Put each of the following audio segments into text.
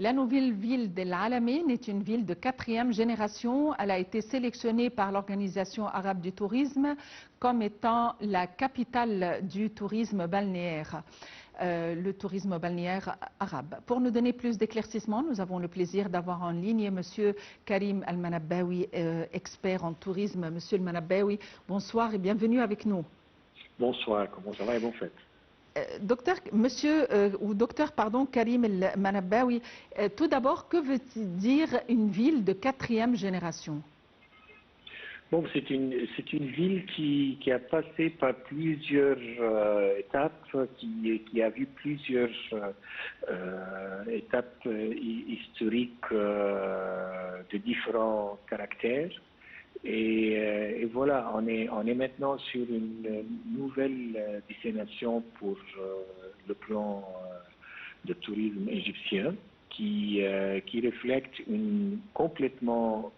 La nouvelle ville d'El Alamein est une ville de 4e génération. Elle a été sélectionnée par l'Organisation arabe du tourisme comme étant la capitale du tourisme balnéaire, le tourisme balnéaire arabe. Pour nous donner plus d'éclaircissements, nous avons le plaisir d'avoir en ligne Monsieur Karim Al-Manabbaoui, expert en tourisme. Monsieur Al-Manabbaoui, bonsoir et bienvenue avec nous. Bonsoir, comment ça va et bonne fête. Docteur Karim El-Manabbaoui, tout d'abord, que veut-il dire une ville de 4e génération? Bon, c'est une ville qui a passé par plusieurs étapes, qui a vu plusieurs étapes historiques de différents caractères. Et voilà, on est maintenant sur une nouvelle destination pour le plan de tourisme égyptien qui reflète une complètement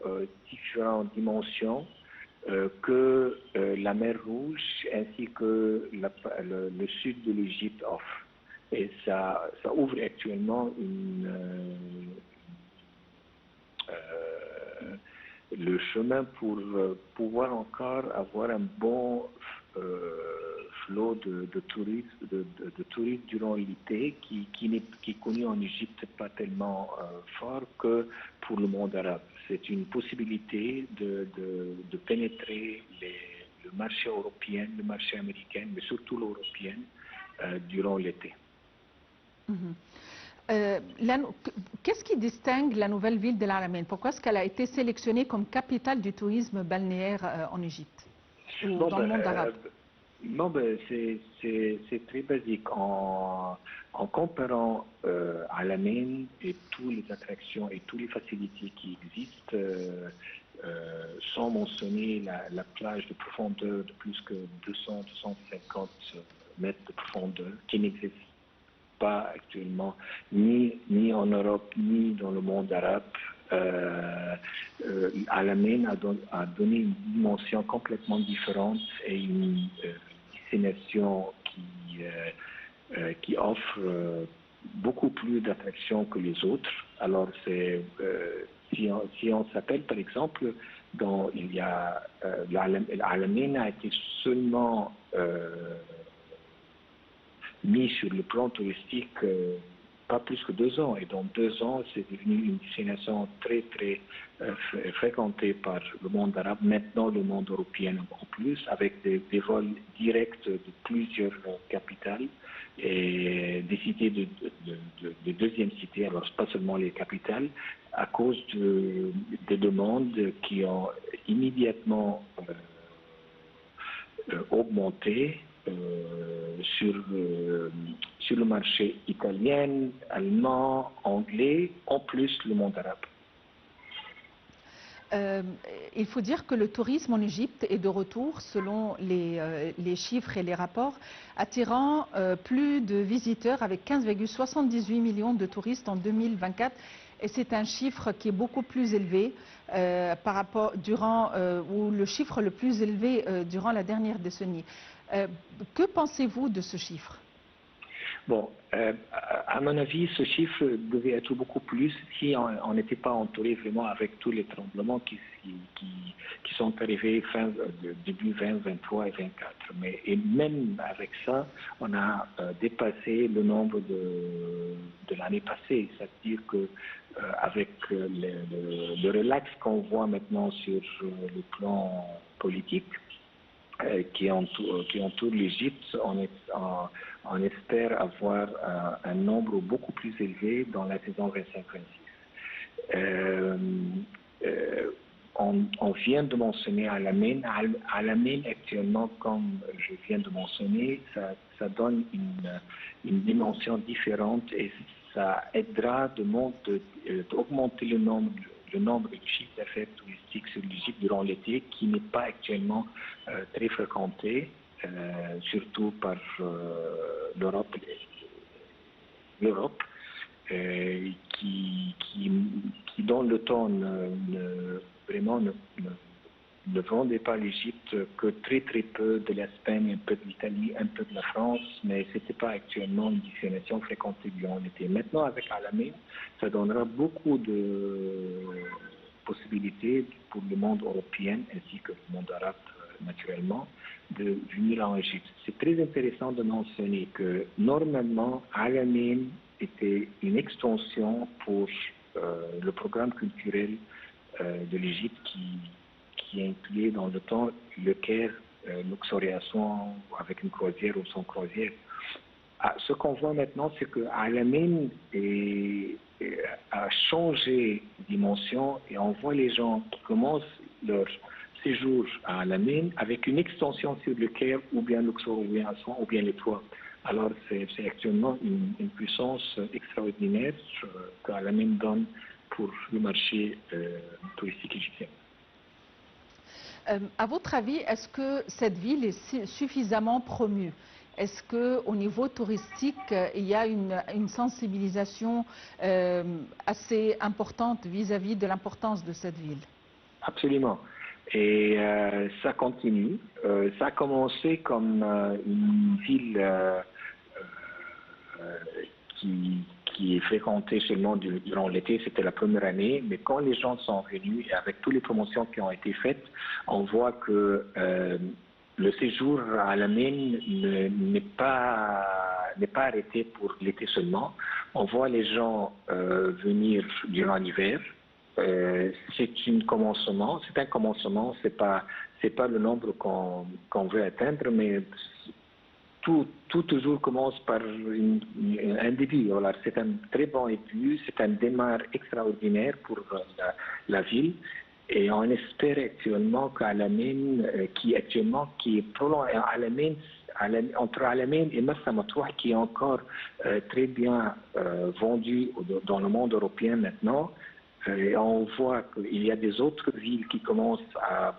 différente dimension que la mer Rouge ainsi que le sud de l'Égypte offre. Et ça ouvre actuellement le chemin pour pouvoir encore avoir un bon flot de touristes durant l'été qui est connu en Égypte pas tellement fort que pour le monde arabe. C'est une possibilité de pénétrer le marché européen, le marché américain, mais surtout l'européen durant l'été. Qu'est-ce qui distingue la nouvelle ville d'El Alamein? Pourquoi est-ce qu'elle a été sélectionnée comme capitale du tourisme balnéaire en Égypte ou dans le monde arabe? C'est très basique. En comparant Alamein et toutes les attractions et toutes les facilités qui existent, sans mentionner la plage de profondeur de plus que 200-250 mètres de profondeur qui n'existe pas actuellement ni en Europe ni dans le monde arabe. Alamein a donné une dimension complètement différente et une destination qui offre beaucoup plus d'attractions que les autres. Alors si on s'appelle par exemple, Alamein a été seulement mis sur le plan touristique pas plus que 2 ans. Et dans 2 ans, c'est devenu une destination très, très fréquentée par le monde arabe, maintenant le monde européen en plus, avec des vols directs de plusieurs capitales et des cités de deuxième cité, alors pas seulement les capitales, à cause des demandes qui ont immédiatement augmenté sur le marché italien, allemand, anglais, en plus le monde arabe. Il faut dire que le tourisme en Égypte est de retour, selon les chiffres et les rapports, attirant plus de visiteurs avec 15,78 millions de touristes en 2024. Et c'est un chiffre qui est beaucoup plus élevé par rapport ou le chiffre le plus élevé durant la dernière décennie. Que pensez-vous de ce chiffre? Bon, à mon avis, ce chiffre devait être beaucoup plus si on n'était pas entouré vraiment avec tous les tremblements qui sont arrivés début 2023 et 2024. Et même avec ça, on a dépassé le nombre de l'année passée. C'est-à-dire que avec le relax qu'on voit maintenant sur le plan politique, qui entoure l'Égypte, on espère avoir un nombre beaucoup plus élevé dans la saison 25-26. On vient de mentionner Alamein. Alamein actuellement, comme je viens de mentionner, ça donne une dimension différente et ça aidera d'augmenter le nombre de chiffres d'affaires touristiques sur l'Égypte durant l'été, qui n'est pas actuellement très fréquenté, surtout par l'Europe, qui dans le temps vraiment ne vendaient pas l'Égypte que très très peu de l'Espagne, un peu de l'Italie, un peu de la France, mais ce n'était pas actuellement une destination fréquentée durant l'été. Maintenant, avec Al-Amin, ça donnera beaucoup de possibilités pour le monde européen ainsi que le monde arabe naturellement de venir en Égypte. C'est très intéressant de mentionner que normalement Al-Amin était une extension pour le programme culturel de l'Égypte qui incluait dans le temps le Caire, Luxor et Aswan avec une croisière ou sans croisière. Ce qu'on voit maintenant, c'est que Al-Amin a changé de dimension et on voit les gens qui commencent leur séjour à Al-Amin avec une extension sur le Caire ou bien Luxor ou bien Aswan ou bien les trois. Alors c'est actuellement une puissance extraordinaire qu'Al-Amin donne pour le marché touristique égyptien. À votre avis, est-ce que cette ville est suffisamment promue? Est-ce qu'au niveau touristique, il y a une sensibilisation assez importante vis-à-vis de l'importance de cette ville? Absolument. Et ça continue. Ça a commencé comme une ville qui est fréquentée seulement durant l'été, c'était la première année, mais quand les gens sont venus et avec toutes les promotions qui ont été faites, on voit que le séjour à Al-Amin n'est pas arrêté pour l'été seulement. On voit les gens venir durant l'hiver. C'est un commencement, c'est pas le nombre qu'on veut atteindre, mais tout toujours commence par un début. Alors, c'est un très bon début, c'est un démarre extraordinaire pour la ville. Et on espère actuellement qu'Al-Amin, qui est prolongé, entre Al-Amin et Marsa Matruh, qui est encore très bien vendu dans le monde européen maintenant, et on voit qu'il y a des autres villes qui commencent à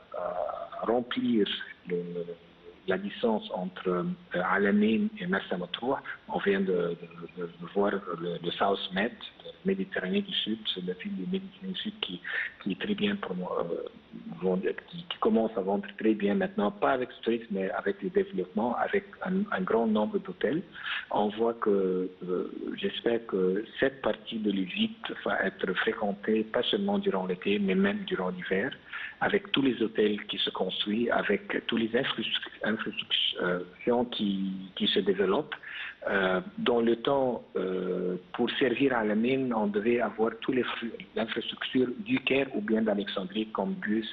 remplir la distance entre Al-Amin et Marsa Matruh. On vient de voir le South Med, la Méditerranée du Sud, la ville de Méditerranée du Sud qui est très bien qui commence à vendre très bien maintenant, pas avec ce tourisme, mais avec le développement, avec un grand nombre d'hôtels. On voit que j'espère que cette partie de l'Égypte va être fréquentée pas seulement durant l'été, mais même durant l'hiver, avec tous les hôtels qui se construisent, avec tous les infrastructures qui se développent. Dans le temps, pour servir à Al-Amin, on devait avoir toutes l'infrastructure du Caire ou bien d'Alexandrie, comme bus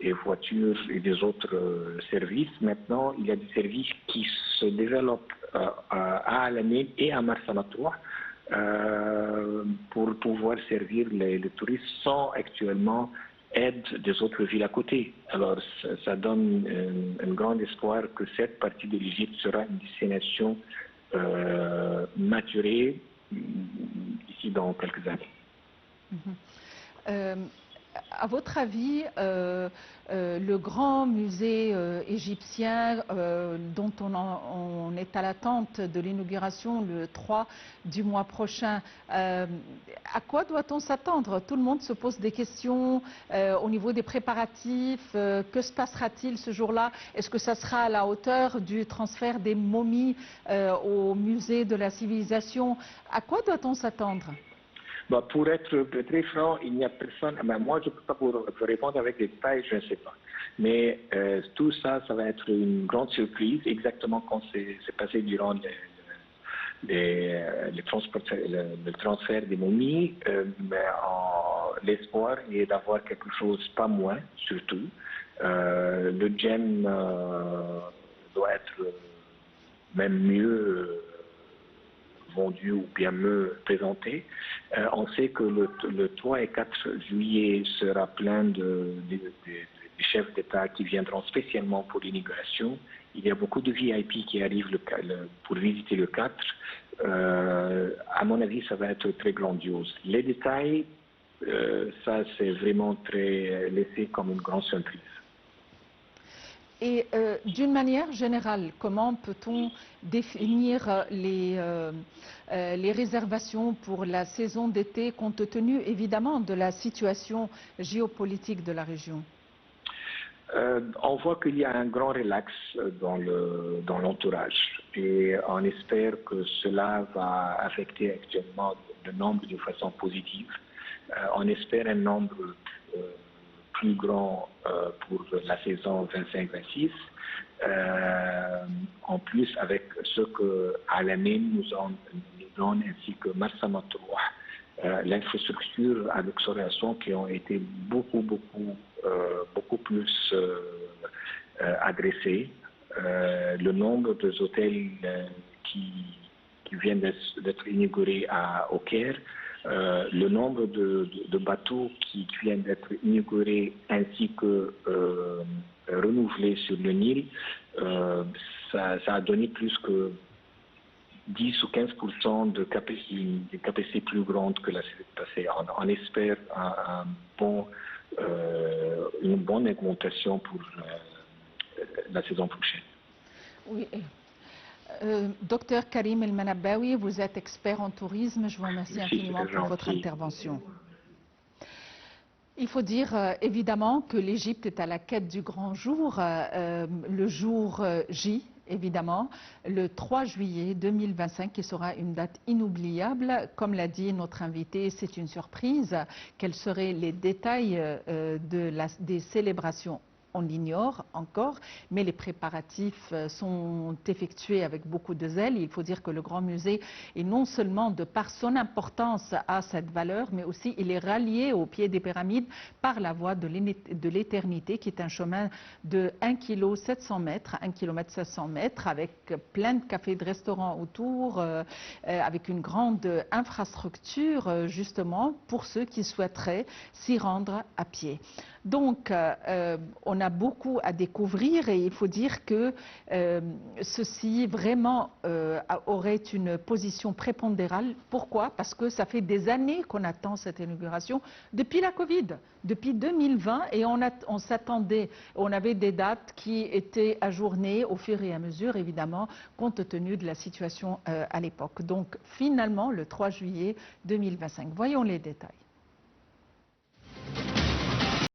et voitures et des autres services. Maintenant, il y a des services qui se développent à Al-Amin et à Marsa Matruh pour pouvoir servir les touristes sans actuellement aide des autres villes à côté. Alors, ça donne un grand espoir que cette partie de l'Égypte sera une destination maturée d'ici dans quelques années. À votre avis, le grand musée égyptien dont on est à l'attente de l'inauguration le 3 du mois prochain, à quoi doit-on s'attendre? Tout le monde se pose des questions au niveau des préparatifs. Que se passera-t-il ce jour-là? Est-ce que ça sera à la hauteur du transfert des momies au musée de la civilisation? À quoi doit-on s'attendre? Pour être très franc, il n'y a personne. Moi, je ne peux pas vous répondre avec des détails, je ne sais pas. Mais tout ça, ça va être une grande surprise, exactement comme c'est passé durant le transfert des momies. Mais l'espoir est d'avoir quelque chose, pas moins, surtout. Le gemme doit être même mieux vendu ou bien mieux présenté. On sait que le 3 et 4 juillet sera plein de chefs d'État qui viendront spécialement pour l'inauguration. Il y a beaucoup de VIP qui arrivent pour visiter le 4. À mon avis, ça va être très grandiose. Les détails, ça c'est vraiment très laissé comme une grande surprise. Et d'une manière générale, comment peut-on définir les réservations pour la saison d'été, compte tenu évidemment de la situation géopolitique de la région? On voit qu'il y a un grand relax dans l'entourage et on espère que cela va affecter actuellement le nombre de façon positive. On espère un nombre plus grand pour la saison 25-26. En plus, avec ce que Al-Amin nous donne ainsi que Marsa Matrouh, l'infrastructure à l'exploration qui ont été beaucoup plus adressées. Le nombre des hôtels qui viennent d'être inaugurés au Caire, le nombre de bateaux qui viennent d'être inaugurés ainsi que renouvelés sur le Nil, ça a donné plus que 10 ou 15% de capacité plus grande que la saison passée. On espère une bonne augmentation pour la saison prochaine. Oui. Docteur Karim El Manabaoui, vous êtes expert en tourisme. Je vous remercie infiniment pour votre intervention. Il faut dire évidemment que l'Égypte est à la quête du grand jour, le jour J, évidemment, le 3 juillet 2025, qui sera une date inoubliable. Comme l'a dit notre invité, c'est une surprise. Quels seraient les détails des célébrations? On l'ignore encore, mais les préparatifs sont effectués avec beaucoup de zèle. Il faut dire que le Grand Musée est non seulement de par son importance à cette valeur, mais aussi il est rallié au pied des pyramides par la voie de l'éternité, qui est un chemin de 1 km 700 mètres, 1 km 700 mètres, avec plein de cafés, de restaurants autour, avec une grande infrastructure justement pour ceux qui souhaiteraient s'y rendre à pied. Donc, on a beaucoup à découvrir et il faut dire que ceci vraiment aurait une position prépondérale. Pourquoi? Parce que ça fait des années qu'on attend cette inauguration, depuis la Covid, depuis 2020, et on s'attendait, on avait des dates qui étaient ajournées au fur et à mesure, évidemment, compte tenu de la situation à l'époque. Donc, finalement, le 3 juillet 2025. Voyons les détails.